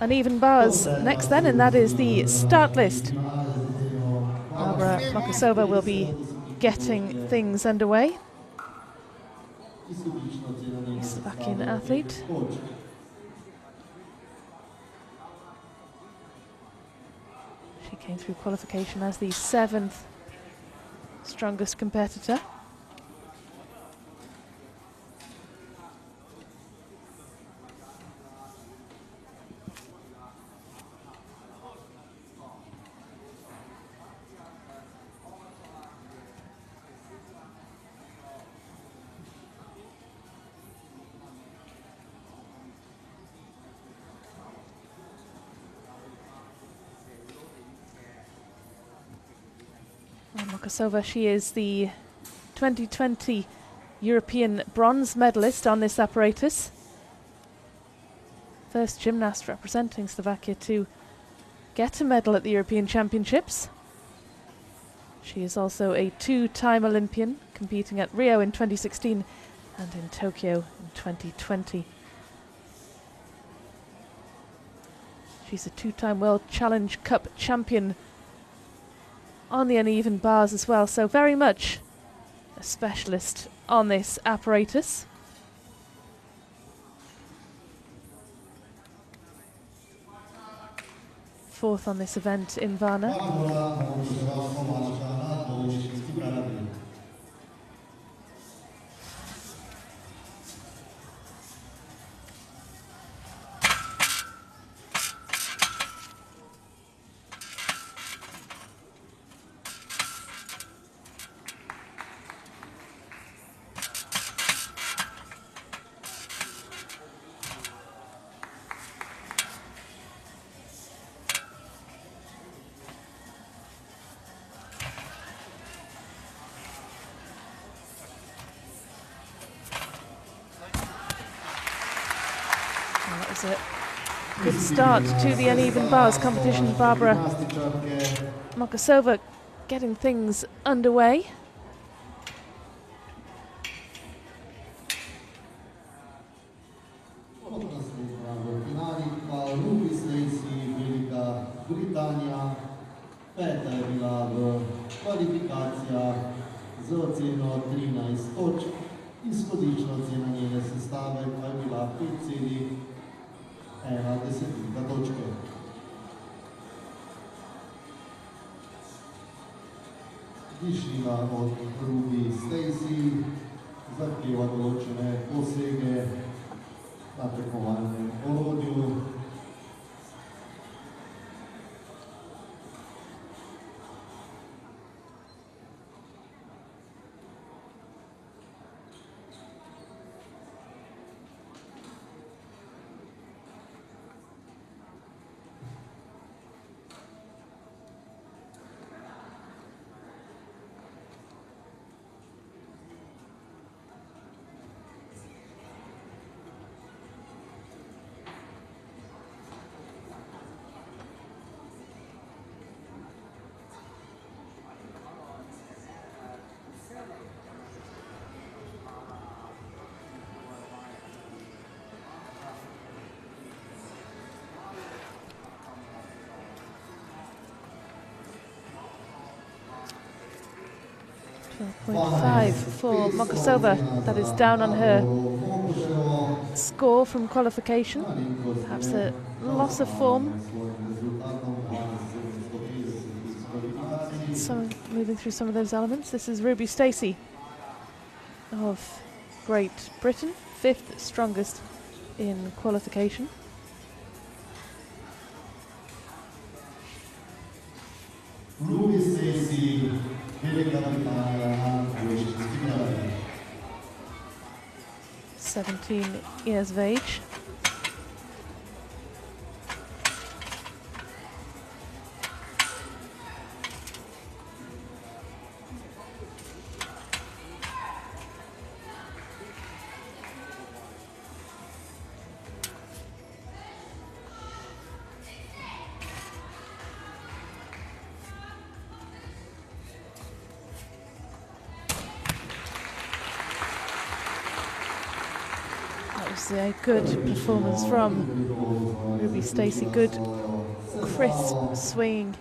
Uneven bars next then, and that is the start list. Barbara Mokosova will be getting things underway. The Slovakian athlete. She came through qualification as the 7th strongest competitor. Mokosova, she is the 2020 European bronze medalist on this apparatus. First gymnast representing Slovakia to get a medal at the European Championships. She is also a 2-time Olympian, competing at Rio in 2016 and in Tokyo in 2020. She's a 2-time World Challenge Cup champion on the uneven bars as well, so very much a specialist on this apparatus. Fourth on this event in Varna. A good start to the uneven bars competition. Barbara Mokosova getting things underway. Tišina od Ruby Stacy zahtjeva določene posege na tekmovalnem orodju. .5 for Mokosova. That is down on her score from qualification. Perhaps a loss of form. So moving through some of those elements. This is Ruby Stacey of Great Britain, 5th strongest in qualification. Ruby Stacey, 17 years of age. was a good performance from Ruby Stacey. Good, crisp swing.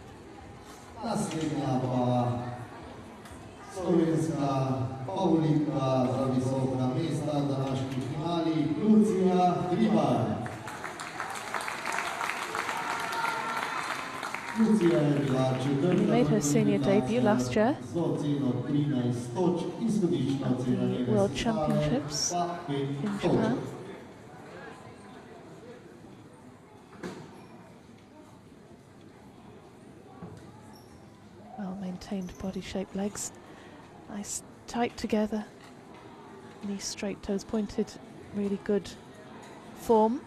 She made her senior debut last year at the World Championships in Japan. Well maintained body shape, legs nice tight together, knees straight, toes pointed, really good form.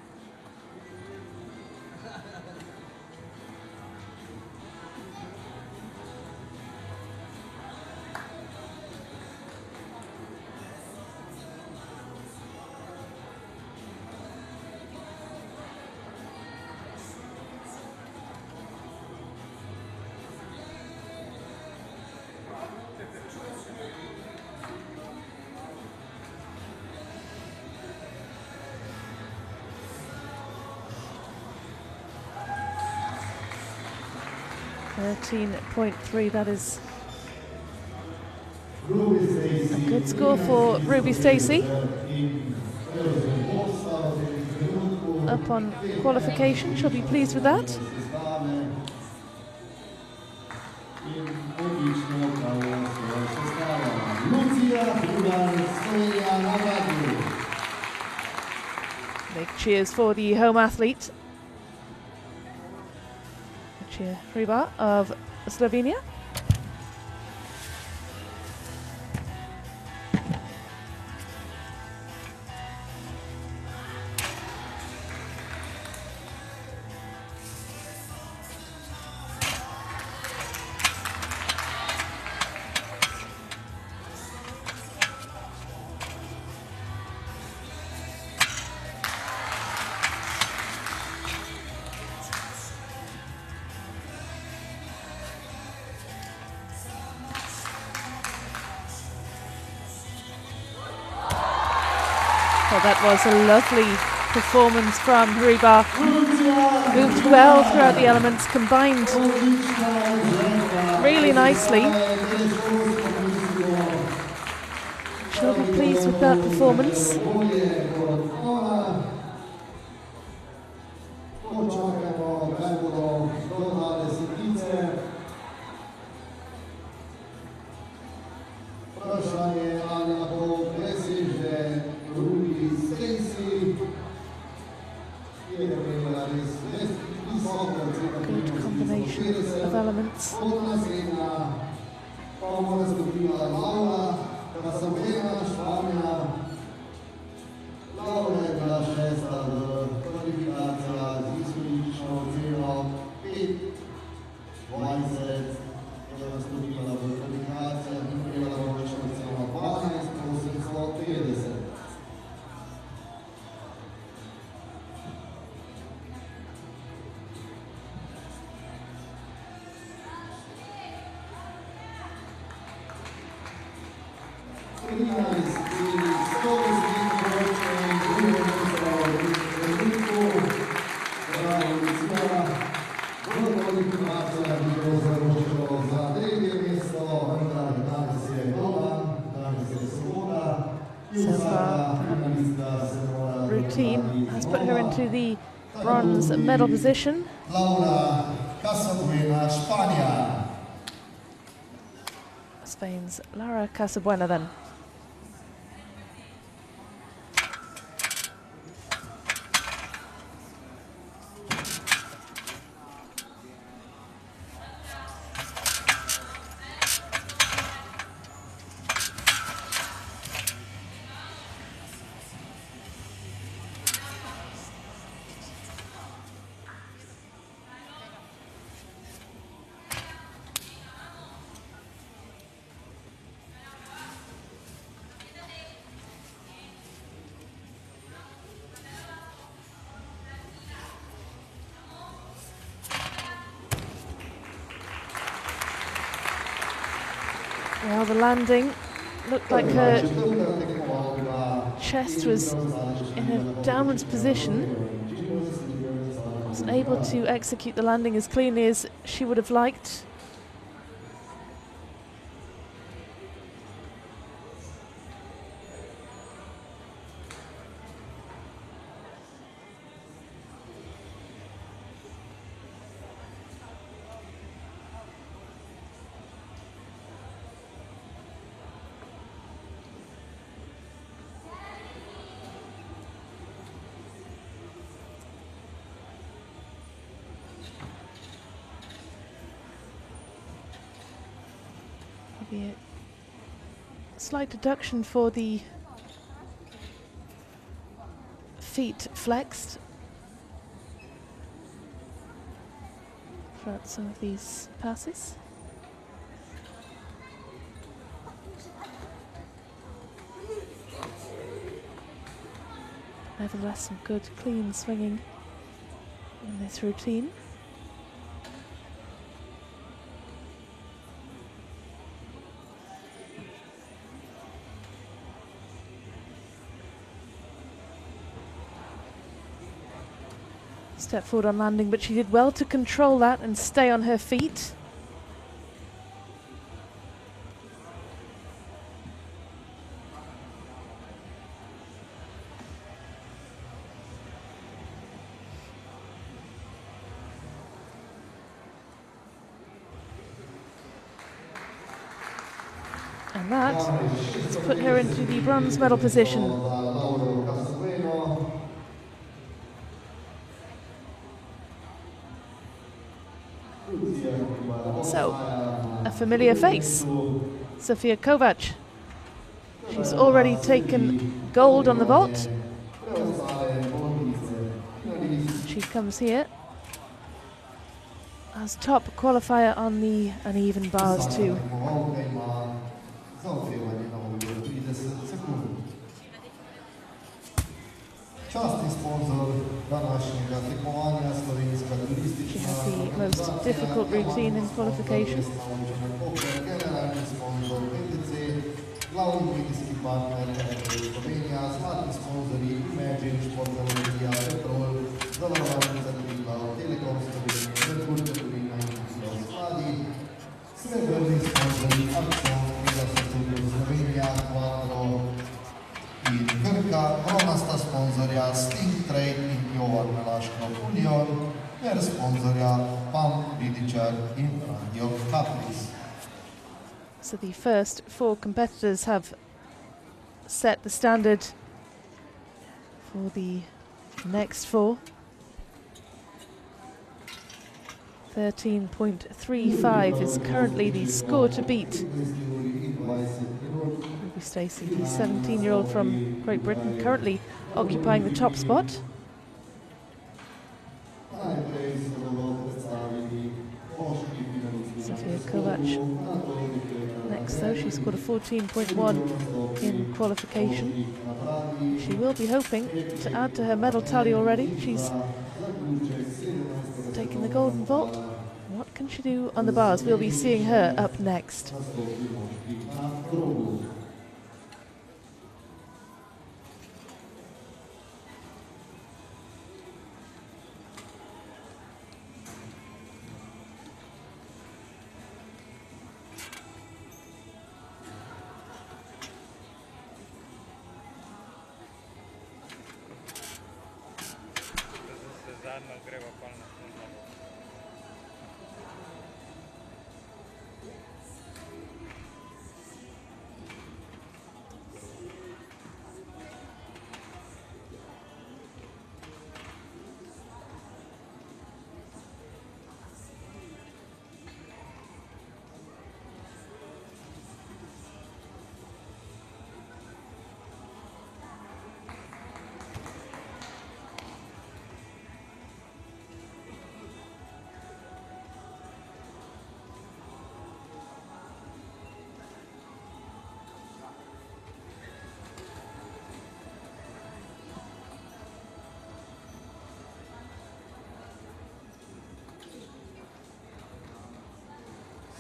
.3, that is a good score for Ruby Stacey. Up on qualification, she'll be pleased with that. Big cheers for the home athlete, Hryba of Slovenia. Well, that was a lovely performance from Hryba. Moved well throughout the elements, combined really nicely. She'll be pleased with that performance. Good combination of elements. So far, routine has put her into the bronze medal position. Spain's Laura Casabuena then. Well, the landing looked like her chest was in a downwards position. Wasn't able to execute the landing as cleanly as she would have liked. A slight deduction for the feet flexed throughout some of these passes. Nevertheless, some good clean swinging in this routine. Step forward on landing, but she did well to control that and stay on her feet. And that has put her into the bronze medal position. So, a familiar face, Sofia Kovac. She's already taken gold on the vault. She comes here as top qualifier on the uneven bars too. She had the most difficult routine in qualification. So the first four competitors have set the standard for the next four. 13.35 is currently the score to beat. Ruby Stacey, the 17-year-old from Great Britain, currently occupying the top spot. Sofia Kovac next though, she scored a 14.1 in qualification. She will be hoping to add to her medal tally already. She's taken the golden vault. What can she do on the bars? We'll be seeing her up next.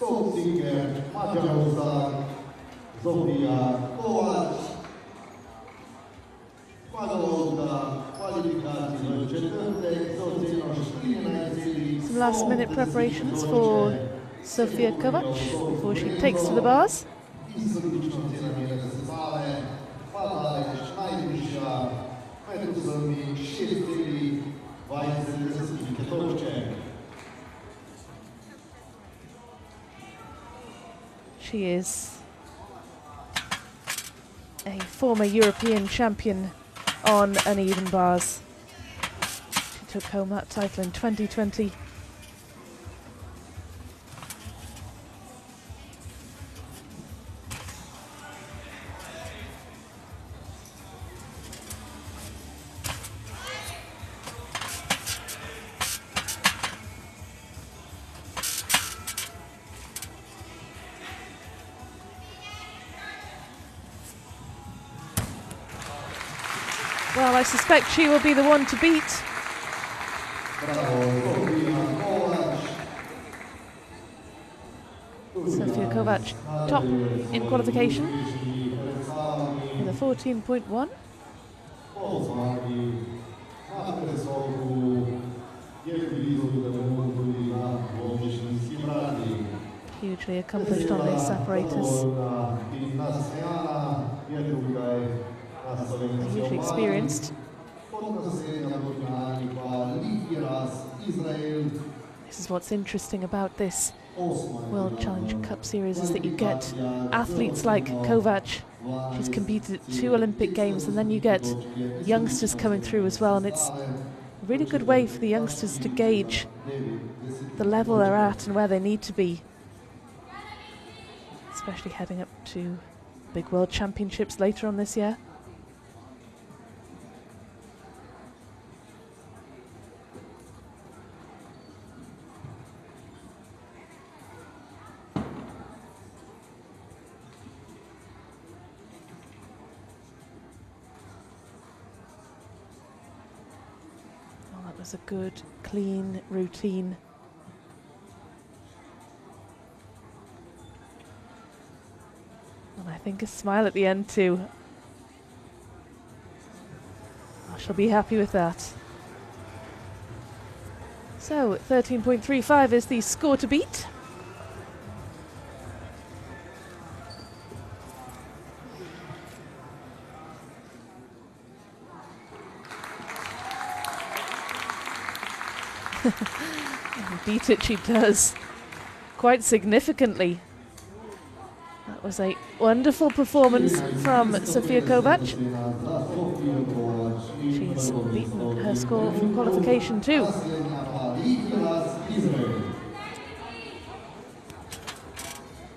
Szószinger, Magyarország, Sofia Kovács. last-minute preparations for Sofia Kovac before she takes to the bars. She is a former European champion on uneven bars. She took home that title in 2020. Well, I suspect she will be the one to beat. Sofia Kovac, top in qualification with a 14.1. Hugely accomplished on these separators. Hugely experienced. This is what's interesting about this World Challenge Cup series, is that you get athletes like Kovac. She's competed at 2 Olympic Games, and then you get youngsters coming through as well, and it's a really good way for the youngsters to gauge the level they're at and where they need to be, especially heading up to big World Championships later on this year. Was a good, clean routine. And I think a smile at the end too. I shall be happy with that. So 13.35 is the score to beat. Beat it, she does. Quite significantly. That was a wonderful performance from Sofia Kovac. She's beaten her score from qualification too.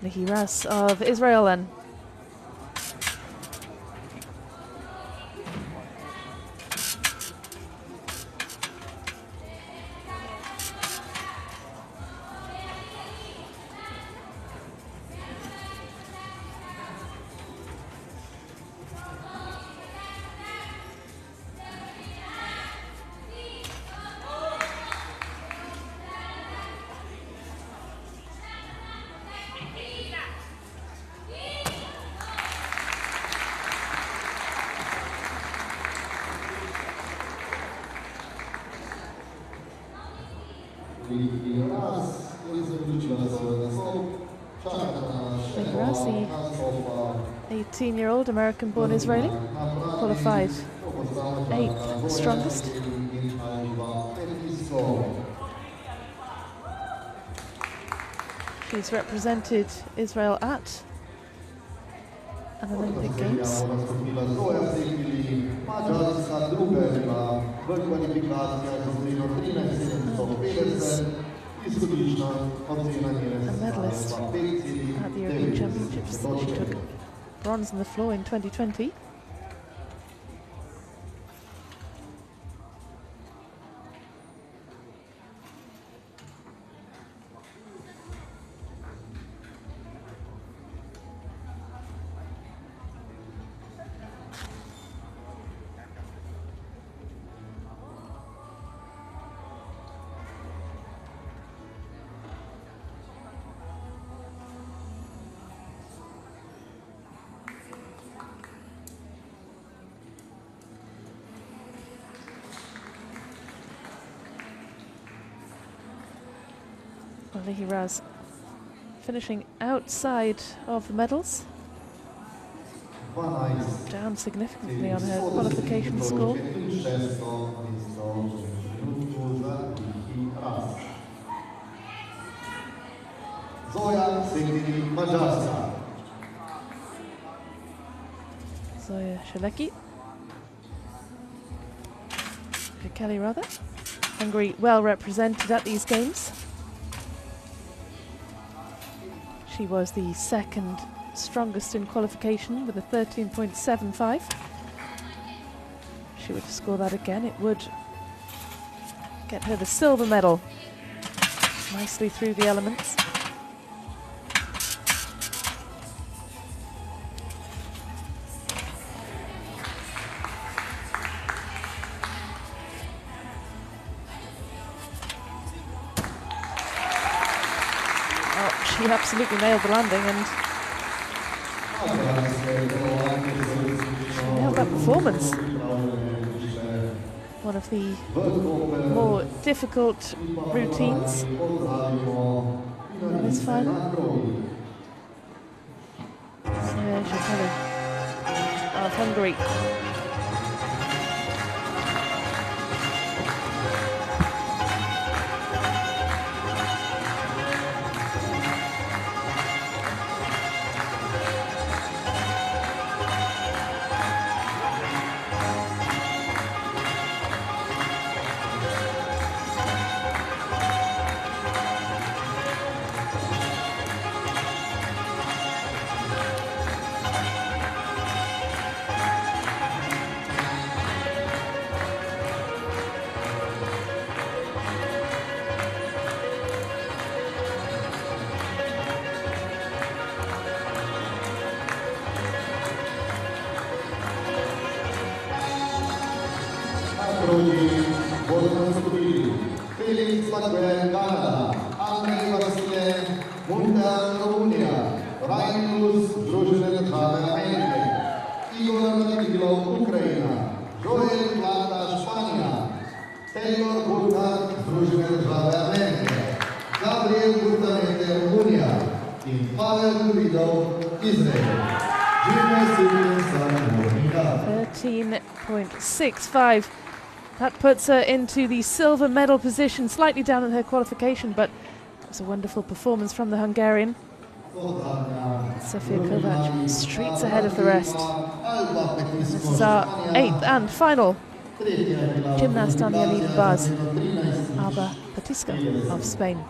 Nikki Ras of Israel then. The 18-year-old American-born Israeli, qualified 8th strongest. She's represented Israel at an Olympic Games. She's a medalist at the European Championships. She took bronze on the floor in 2020. Lihiraz finishing outside of the medals. Down significantly on her qualification score. Zoya Shaleki. Kelly rather. Hungary well represented at these games. She was the second strongest in qualification with a 13.75. She would score that again, it would get her the silver medal. Nicely through the elements. She absolutely nailed the landing and she nailed that performance. One of the more difficult routines in this final. Zoya Shaleki of Hungary. Israel. 13.65. That puts her into the silver medal position, slightly down in her qualification, but it was a wonderful performance from the Hungarian. Sofia Kovac streets ahead of the rest. This is our 8th and final gymnast on the uneven bars, Alba Patisca of Spain.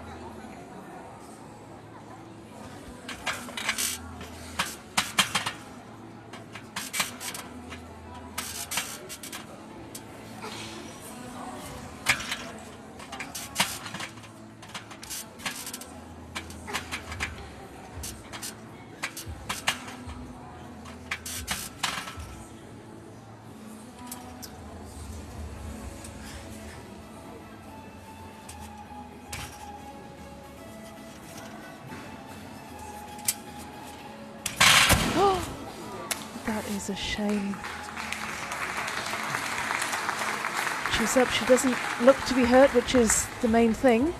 That is a shame. She's up, she doesn't look to be hurt, which is the main thing.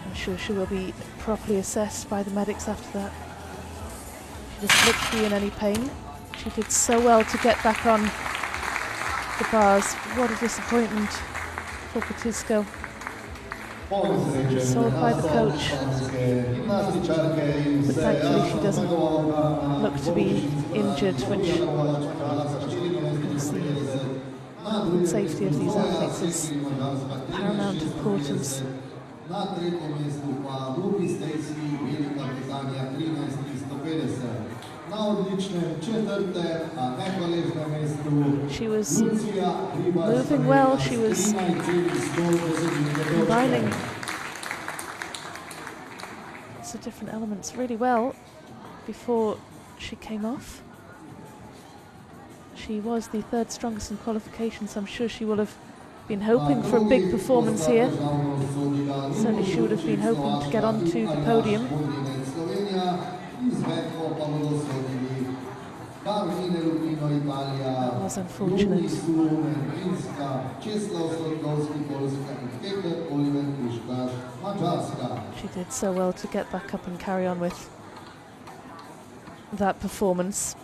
I'm sure she will be properly assessed by the medics after that. She doesn't look to be in any pain. She did so well to get back on the bars. What a disappointment for Patisco. Sold by the coach. But thankfully she doesn't look to be injured, which is the safety of these athletes is of paramount importance. She was moving well, she was combining lots of different elements really well before she came off. She was the 3rd strongest in qualification, so I'm sure she will have been hoping for a big performance here. Certainly she would have been hoping to get onto the podium. That was unfortunate. She did so well to get back up and carry on with that performance.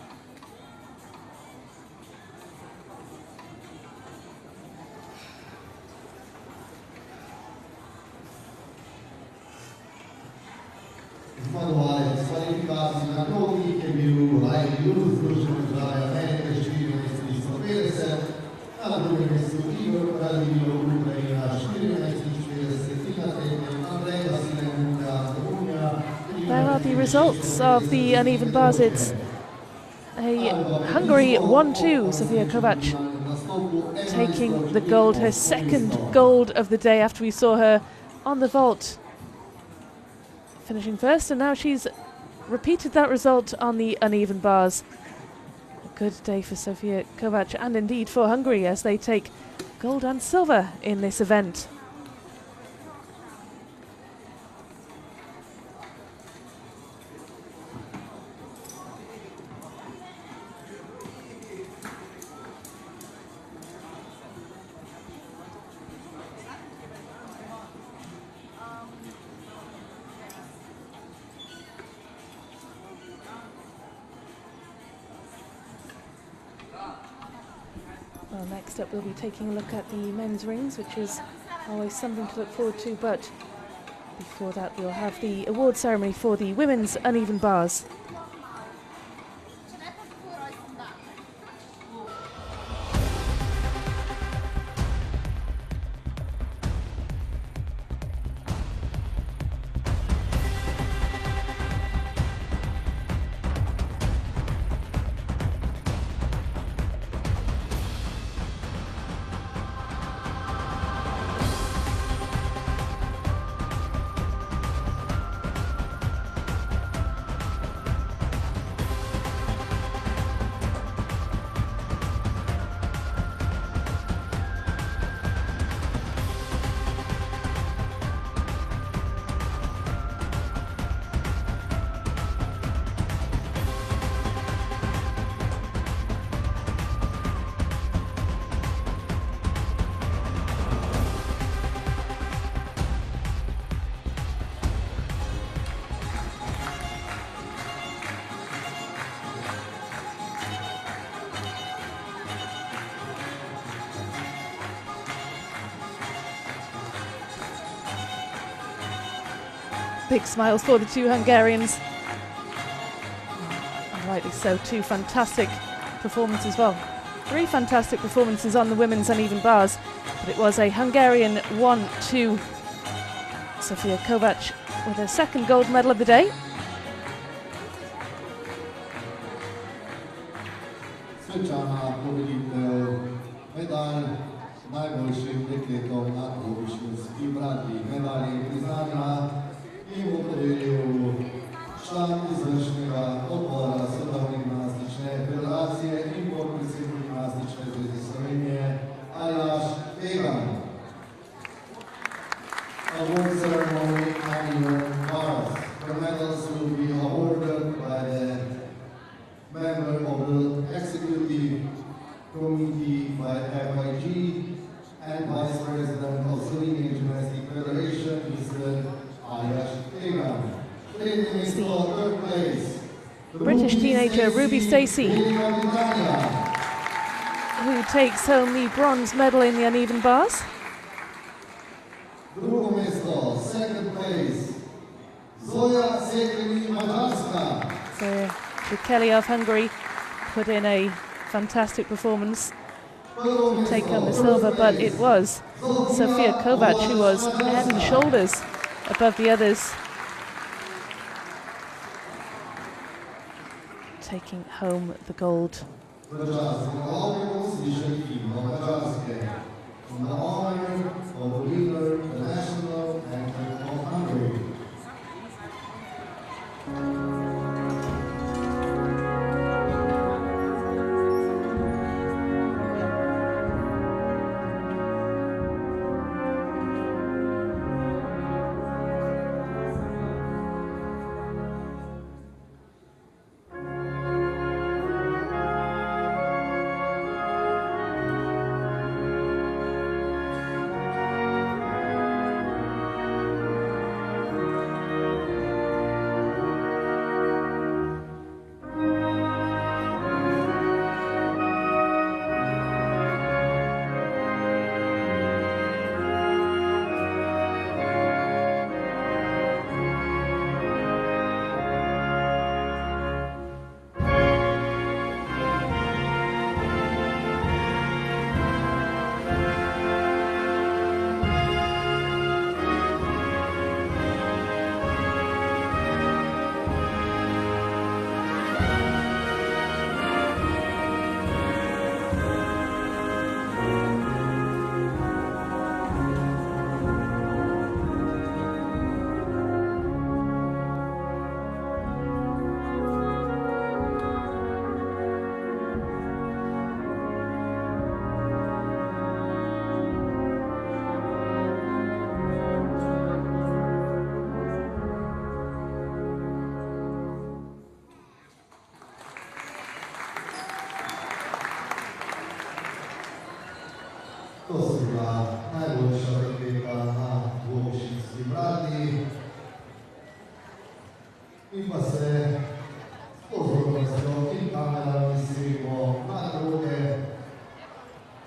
There are the results of the uneven bars. It's a Hungary 1-2. Sofia Kovac taking the gold, her second gold of the day after we saw her on the vault finishing first, and now she's repeated that result on the uneven bars. A good day for Sofia Kovac and indeed for Hungary as they take gold and silver in this event. Well, next up we'll be taking a look at the men's rings, which is always something to look forward to, but before that we'll have the award ceremony for the women's uneven bars. Big smiles for the two Hungarians. And rightly so, two fantastic performances. Well, three fantastic performances on the women's uneven bars, but it was a Hungarian 1-2. Sofia Kovac with her second gold medal of the day. Award ceremony uneven bars. The medals will be awarded by the member of the executive committee by FIG and Vice President of Slovenian Gymnastics Federation, Mr. Aljaž Tegan. Taking for third place, British teenager Ruby Stacey, who takes home the bronze medal in the uneven bars. Drugo mesto, second place, Zoya Seklini Mađarska. So Kelly of Hungary put in a fantastic performance to take home the silver, but it was Sofia Kovac who was head and shoulders above the others, taking home the gold. In the honor of the winner, the national anthem of Hungary. コースにはタイムをし